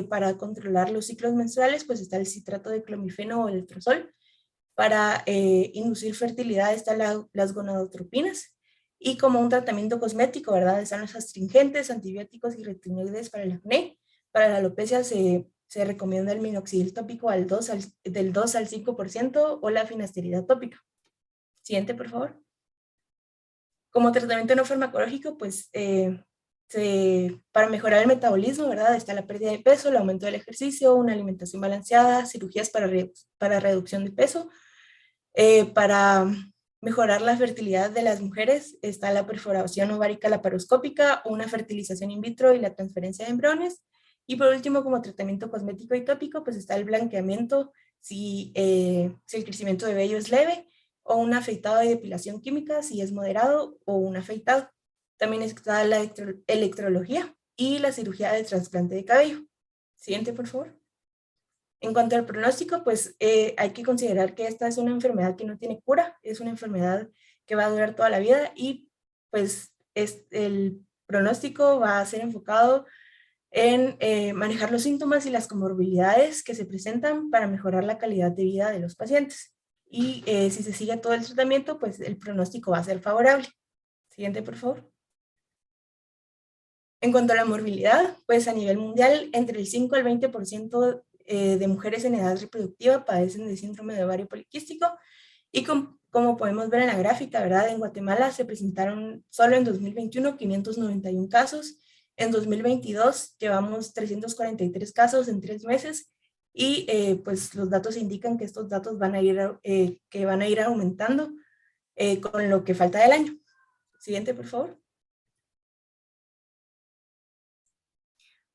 Para controlar los ciclos menstruales, pues está el citrato de clomifeno o el letrozol. Para inducir fertilidad están las gonadotropinas. Y como un tratamiento cosmético, ¿verdad? Están los astringentes, antibióticos y retinoides para el acné. Para la alopecia se recomienda el minoxidil tópico del 2 al 5% o la finasterida tópica. Siguiente, por favor. Como tratamiento no farmacológico, pues para mejorar el metabolismo, ¿verdad? Está la pérdida de peso, el aumento del ejercicio, una alimentación balanceada, cirugías para reducción de peso. Para mejorar la fertilidad de las mujeres está la perforación ovárica laparoscópica, una fertilización in vitro y la transferencia de embriones. Y por último, como tratamiento cosmético y tópico, pues está el blanqueamiento si el crecimiento de vello es leve, o un afeitado y depilación química si es moderado, o un afeitado. También está la electrología y la cirugía de trasplante de cabello. Siguiente, por favor. En cuanto al pronóstico, pues hay que considerar que esta es una enfermedad que no tiene cura, es una enfermedad que va a durar toda la vida, y pues el pronóstico va a ser enfocado en manejar los síntomas y las comorbilidades que se presentan para mejorar la calidad de vida de los pacientes. Y si se sigue todo el tratamiento, pues el pronóstico va a ser favorable. Siguiente, por favor. En cuanto a la morbilidad, pues a nivel mundial, entre el 5 al 20% de mujeres en edad reproductiva padecen de síndrome de ovario poliquístico, y como podemos ver en la gráfica, ¿verdad? En Guatemala se presentaron solo en 2021 591 casos, en 2022 llevamos 343 casos en 3 meses, y pues los datos indican que estos datos van a ir aumentando con lo que falta del año. Siguiente, por favor.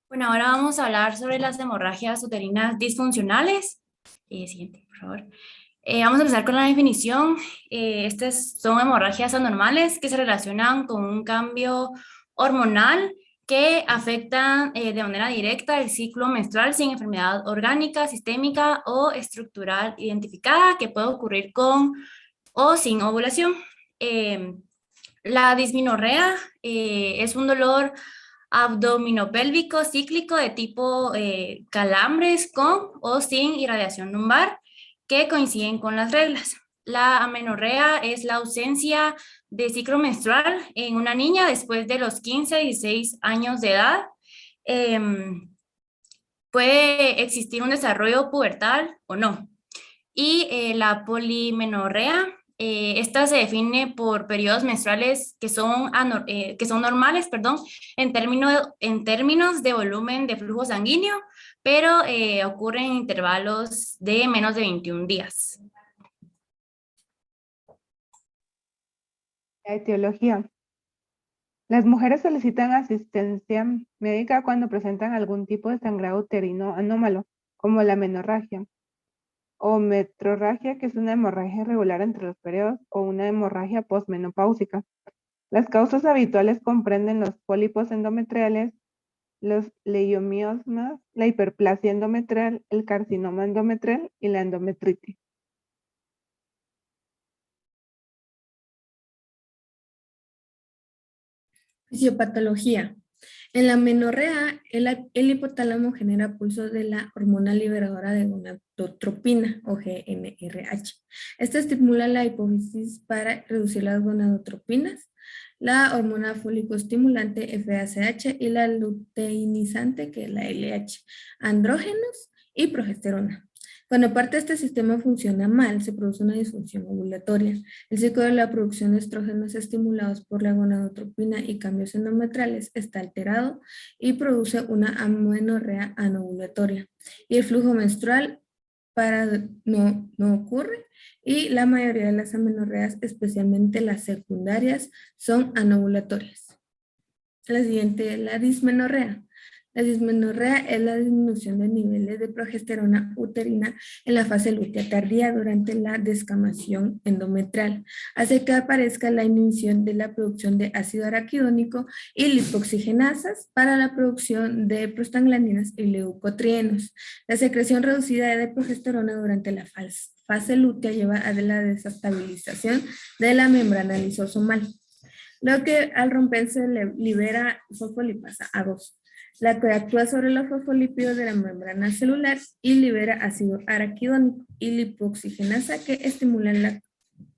Bueno, ahora vamos a hablar sobre las hemorragias uterinas disfuncionales. Siguiente, por favor. Vamos a empezar con la definición. Estas son hemorragias anormales que se relacionan con un cambio hormonal que afectan de manera directa el ciclo menstrual sin enfermedad orgánica, sistémica o estructural identificada, que puede ocurrir con o sin ovulación. La dismenorrea es un dolor abdominopélvico cíclico de tipo calambres con o sin irradiación lumbar que coinciden con las reglas. La amenorrea es la ausencia de ciclo menstrual en una niña después de los 15 y 16 años de edad. Puede existir un desarrollo pubertal o no. Y la polimenorrea, esta se define por periodos menstruales que son normales, en términos de volumen de flujo sanguíneo, pero ocurren en intervalos de menos de 21 días. La etiología. Las mujeres solicitan asistencia médica cuando presentan algún tipo de sangrado uterino anómalo, como la menorragia, o metrorragia, que es una hemorragia irregular entre los periodos, o una hemorragia posmenopáusica. Las causas habituales comprenden los pólipos endometriales, los leiomiomas, la hiperplasia endometrial, el carcinoma endometrial y la endometritis. Fisiopatología. En la menorrea, el hipotálamo genera pulso de la hormona liberadora de gonadotropina o GnRH. Esta estimula la hipófisis para reducir las gonadotropinas, la hormona fólico-estimulante FASH y la luteinizante, que es la LH, andrógenos y progesterona. Cuando parte de este sistema funciona mal, se produce una disfunción ovulatoria. El ciclo de la producción de estrógenos estimulados por la gonadotropina y cambios endometriales está alterado y produce una amenorrea anovulatoria. Y el flujo menstrual no ocurre, y la mayoría de las amenorreas, especialmente las secundarias, son anovulatorias. La siguiente es la dismenorrea. La dismenorrea es la disminución de niveles de progesterona uterina en la fase lútea tardía durante la descamación endometrial. Hace que aparezca la inhibición de la producción de ácido araquidónico y lipoxigenasas para la producción de prostaglandinas y leucotrienos. La secreción reducida de progesterona durante la fase lútea lleva a la desestabilización de la membrana lisosomal, lo que al romperse libera fosfolipasa A2, la que actúa sobre los fosfolípidos de la membrana celular y libera ácido araquidónico y lipoxigenasa que estimulan la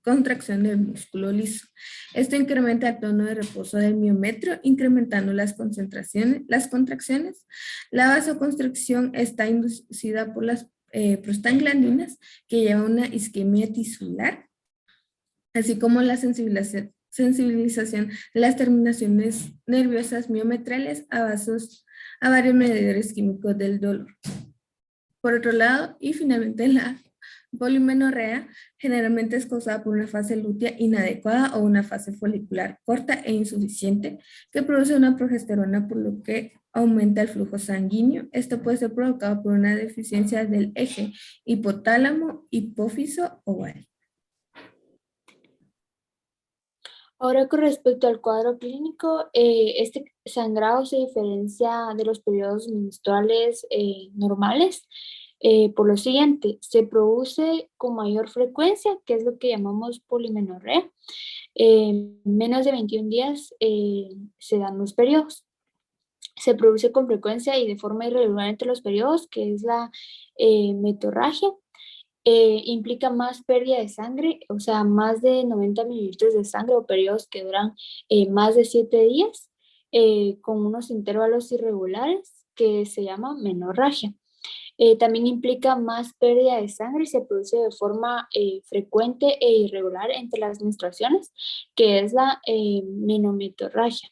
contracción del músculo liso. Esto incrementa el tono de reposo del miometrio, incrementando las contracciones. La vasoconstricción está inducida por las prostaglandinas, que lleva a una isquemia tisular, así como la sensibilización de las terminaciones nerviosas miometriales a varios mediadores químicos del dolor. Por otro lado, y finalmente, la polimenorrea generalmente es causada por una fase lútea inadecuada o una fase folicular corta e insuficiente que produce una progesterona, por lo que aumenta el flujo sanguíneo. Esto puede ser provocado por una deficiencia del eje hipotálamo-hipófiso-ovario. Ahora, con respecto al cuadro clínico, este sangrado se diferencia de los periodos menstruales normales por lo siguiente: se produce con mayor frecuencia, que es lo que llamamos polimenorrea. Menos de 21 días se dan los periodos. Se produce con frecuencia y de forma irregular entre los periodos, que es la metorragia. Implica más pérdida de sangre, o sea, más de 90 mililitros de sangre o periodos que duran más de 7 días, con unos intervalos irregulares que se llama menorragia. También implica más pérdida de sangre y se produce de forma frecuente e irregular entre las menstruaciones, que es la menometorragia.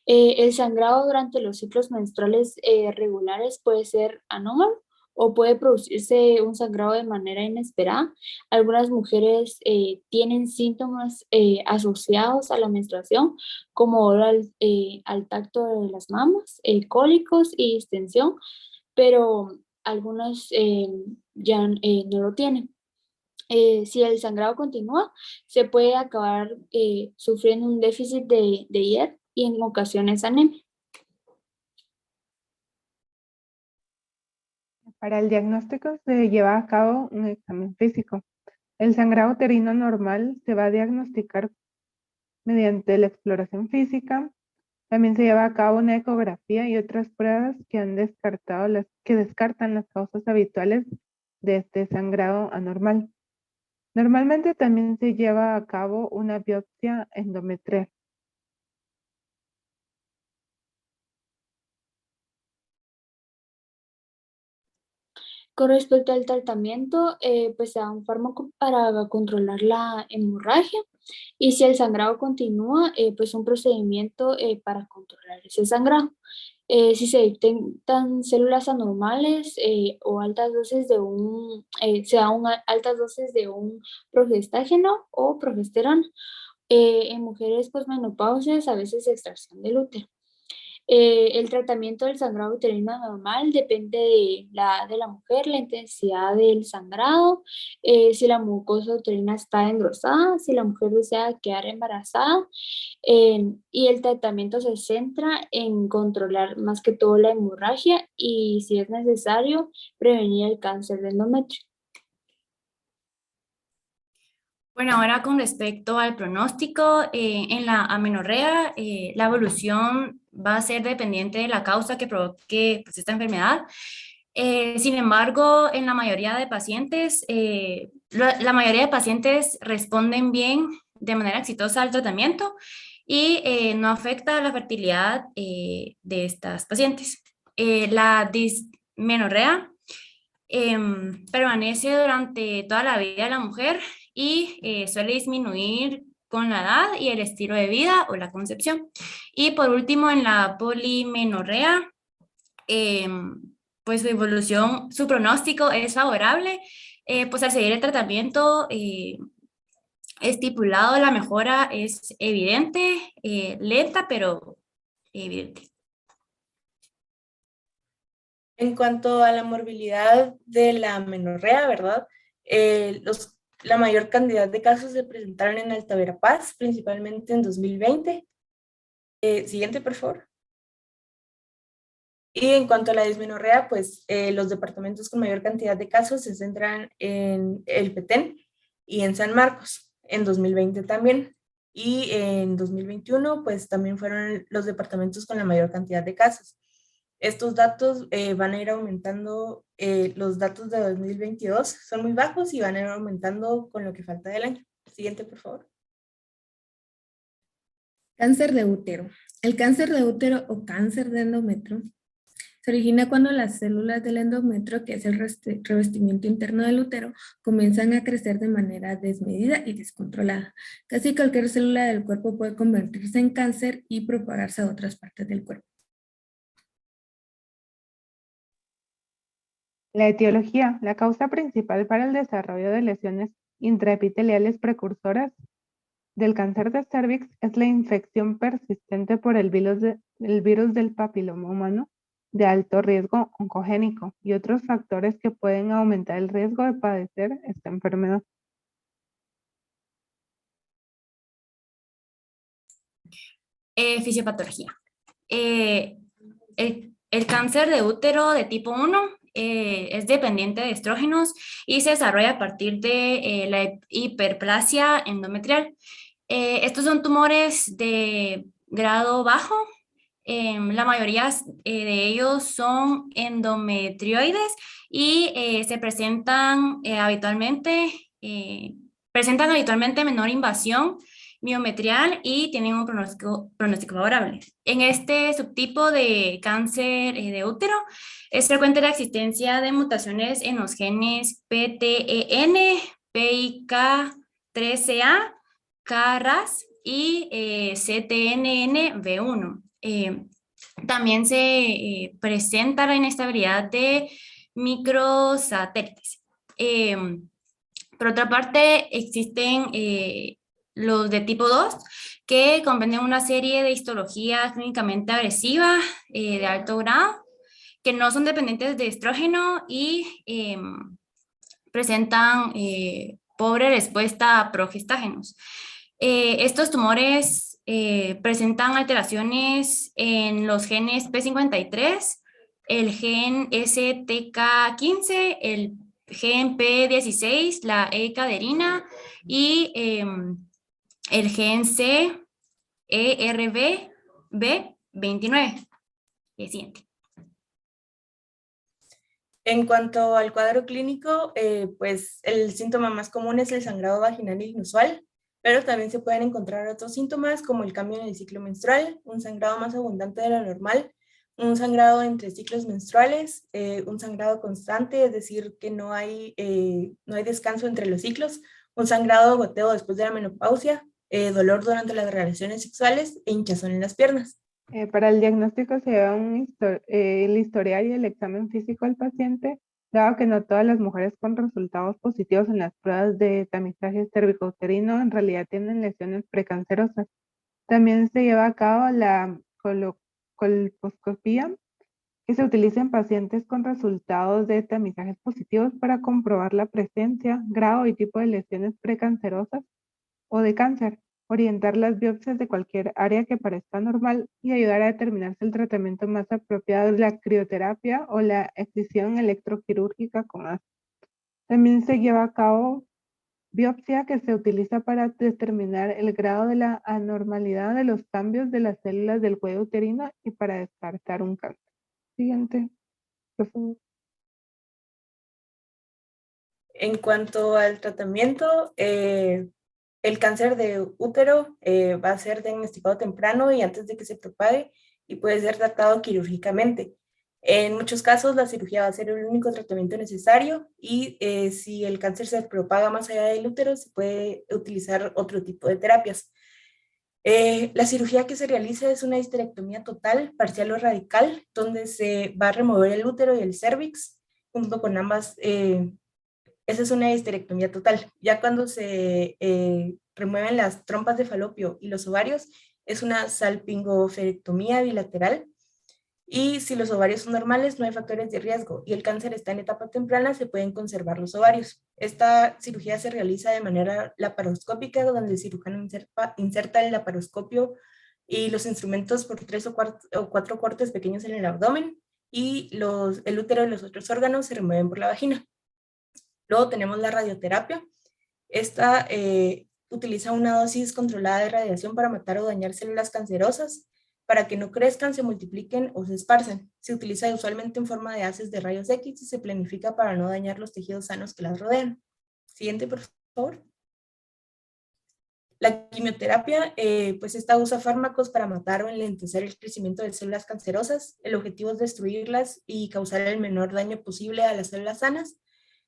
El sangrado durante los ciclos menstruales regulares puede ser anómalo o puede producirse un sangrado de manera inesperada. Algunas mujeres tienen síntomas asociados a la menstruación, como dolor al tacto de las mamas, cólicos y distensión, pero algunas ya no lo tienen. Si el sangrado continúa, se puede acabar sufriendo un déficit de hierro y en ocasiones anemia. Para el diagnóstico se lleva a cabo un examen físico. El sangrado uterino normal se va a diagnosticar mediante la exploración física. También se lleva a cabo una ecografía y otras pruebas que descartan las causas habituales de este sangrado anormal. Normalmente también se lleva a cabo una biopsia endometrial. Con respecto al tratamiento, pues se da un fármaco para controlar la hemorragia, y si el sangrado continúa, pues un procedimiento para controlar ese sangrado. Si se detectan células anormales o altas dosis altas dosis de un progestágeno o progesterona. En mujeres posmenopáusicas, a veces extracción del útero. El tratamiento del sangrado uterino normal depende de la edad de la mujer, la intensidad del sangrado, si la mucosa uterina está engrosada, si la mujer desea quedar embarazada, y el tratamiento se centra en controlar más que todo la hemorragia y, si es necesario, prevenir el cáncer de endometrio. Bueno, ahora con respecto al pronóstico, en la amenorrea, la evolución va a ser dependiente de la causa que provoque pues, esta enfermedad. Sin embargo, en la mayoría de pacientes, la mayoría de pacientes responden bien de manera exitosa al tratamiento y no afecta la fertilidad de estas pacientes. La dismenorrea permanece durante toda la vida de la mujer y suele disminuir con la edad y el estilo de vida o la concepción. Y por último, en la polimenorrea, pues su evolución, su pronóstico es favorable, pues al seguir el tratamiento estipulado, la mejora es evidente, lenta, pero evidente. En cuanto a la morbilidad de la amenorrea, ¿verdad? La mayor cantidad de casos se presentaron en Alta Verapaz, principalmente en 2020. Siguiente, por favor. Y en cuanto a la dismenorrea, pues los departamentos con mayor cantidad de casos se centran en el Petén y en San Marcos, en 2020 también. Y en 2021, pues también fueron los departamentos con la mayor cantidad de casos. Estos datos van a ir aumentando, los datos de 2022 son muy bajos y van a ir aumentando con lo que falta del año. Siguiente, por favor. Cáncer de útero. El cáncer de útero o cáncer de endometrio se origina cuando las células del endometrio, que es el revestimiento interno del útero, comienzan a crecer de manera desmedida y descontrolada. Casi cualquier célula del cuerpo puede convertirse en cáncer y propagarse a otras partes del cuerpo. La etiología, la causa principal para el desarrollo de lesiones intraepiteliales precursoras del cáncer de cervix es la infección persistente por el virus del papiloma humano de alto riesgo oncogénico y otros factores que pueden aumentar el riesgo de padecer esta enfermedad. Fisiopatología. El cáncer de útero de tipo 1 es dependiente de estrógenos y se desarrolla a partir de la hiperplasia endometrial. Estos son tumores de grado bajo. La mayoría de ellos son endometrioides y presentan habitualmente menor invasión miometrial y tienen un pronóstico favorable. En este subtipo de cáncer de útero es frecuente la existencia de mutaciones en los genes PTEN, PIK13A, KRAS y CTNNB1. También se presenta la inestabilidad de microsatélites. Por otra parte, existen los de tipo 2, que comprenden una serie de histologías clínicamente agresivas de alto grado, que no son dependientes de estrógeno y presentan pobre respuesta a progestágenos. Estos tumores presentan alteraciones en los genes P53, el gen STK15, el gen P16, la E-caderina y el gen CERB29. Siguiente. En cuanto al cuadro clínico, pues el síntoma más común es el sangrado vaginal inusual, pero también se pueden encontrar otros síntomas como el cambio en el ciclo menstrual, un sangrado más abundante de lo normal, un sangrado entre ciclos menstruales, un sangrado constante, es decir, que no hay descanso entre los ciclos, un sangrado goteo después de la menopausia, dolor durante las relaciones sexuales e hinchazón en las piernas. Para el diagnóstico se lleva el historial y el examen físico al paciente, dado que no todas las mujeres con resultados positivos en las pruebas de tamizaje cervicouterino en realidad tienen lesiones precancerosas. También se lleva a cabo la colposcopía, que se utiliza en pacientes con resultados de tamizajes positivos para comprobar la presencia, grado y tipo de lesiones precancerosas o de cáncer, orientar las biopsias de cualquier área que parezca normal y ayudar a determinar si el tratamiento más apropiado es la crioterapia o la excisión electroquirúrgica con ácido. También se lleva a cabo biopsia, que se utiliza para determinar el grado de la anormalidad de los cambios de las células del cuello uterino y para descartar un cáncer. Siguiente, por favor. En cuanto al tratamiento, el cáncer de útero va a ser diagnosticado temprano y antes de que se propague y puede ser tratado quirúrgicamente. En muchos casos la cirugía va a ser el único tratamiento necesario y si el cáncer se propaga más allá del útero se puede utilizar otro tipo de terapias. La cirugía que se realiza es una histerectomía total, parcial o radical, donde se va a remover el útero y el cérvix junto con ambas. Esa es una histerectomía total. Ya cuando se remueven las trompas de falopio y los ovarios, es una salpingoferectomía bilateral. Y si los ovarios son normales, no hay factores de riesgo y el cáncer está en etapa temprana, se pueden conservar los ovarios. Esta cirugía se realiza de manera laparoscópica, donde el cirujano inserta el laparoscopio y los instrumentos por 3 o 4 cortes pequeños en el abdomen y el útero y los otros órganos se remueven por la vagina. Luego tenemos la radioterapia. Esta utiliza una dosis controlada de radiación para matar o dañar células cancerosas, para que no crezcan, se multipliquen o se esparzan. Se utiliza usualmente en forma de haces de rayos X y se planifica para no dañar los tejidos sanos que las rodean. Siguiente, por favor. La quimioterapia, pues esta usa fármacos para matar o enlentecer el crecimiento de células cancerosas. El objetivo es destruirlas y causar el menor daño posible a las células sanas.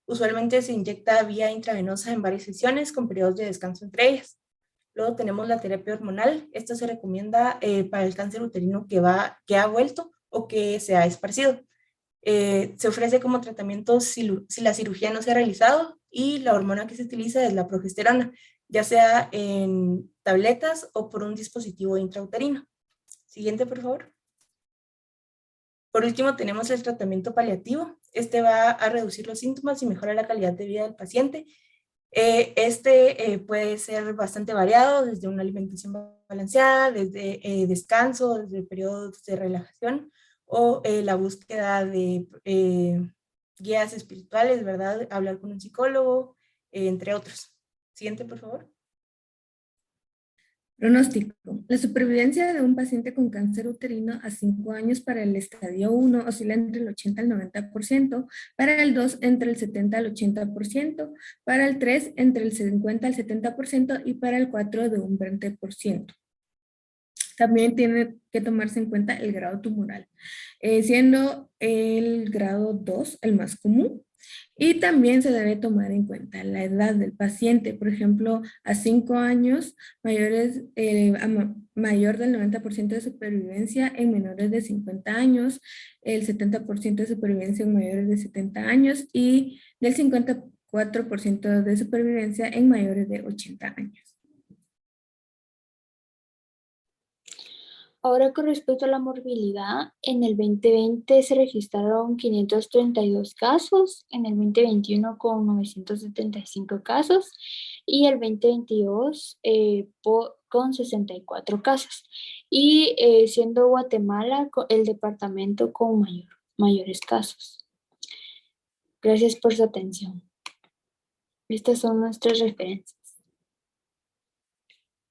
Usualmente se inyecta vía intravenosa en varias sesiones con periodos de descanso entre ellas. Luego tenemos la terapia hormonal. Esta se recomienda para el cáncer uterino que ha vuelto o que se ha esparcido. Se ofrece como tratamiento si la cirugía no se ha realizado y la hormona que se utiliza es la progesterona, ya sea en tabletas o por un dispositivo intrauterino. Siguiente, por favor. Por último, tenemos el tratamiento paliativo. Este va a reducir los síntomas y mejora la calidad de vida del paciente. Puede ser bastante variado, desde una alimentación balanceada, desde descanso, desde periodos de relajación o la búsqueda de guías espirituales, ¿verdad? Hablar con un psicólogo, entre otros. Siguiente, por favor. Pronóstico. La supervivencia de un paciente con cáncer uterino a 5 años para el estadio 1 oscila entre el 80 al 90%, para el 2 entre el 70 al 80%, para el 3 entre el 50 al 70% y para el 4 de un 20%. También tiene que tomarse en cuenta el grado tumoral, siendo el grado 2 el más común. Y también se debe tomar en cuenta la edad del paciente. Por ejemplo, a 5 años, mayor del 90% de supervivencia en menores de 50 años, el 70% de supervivencia en mayores de 70 años y del 54% de supervivencia en mayores de 80 años. Ahora, con respecto a la morbilidad, en el 2020 se registraron 532 casos, en el 2021 con 975 casos y el 2022 con 64 casos. Y siendo Guatemala el departamento con mayores casos. Gracias por su atención. Estas son nuestras referencias.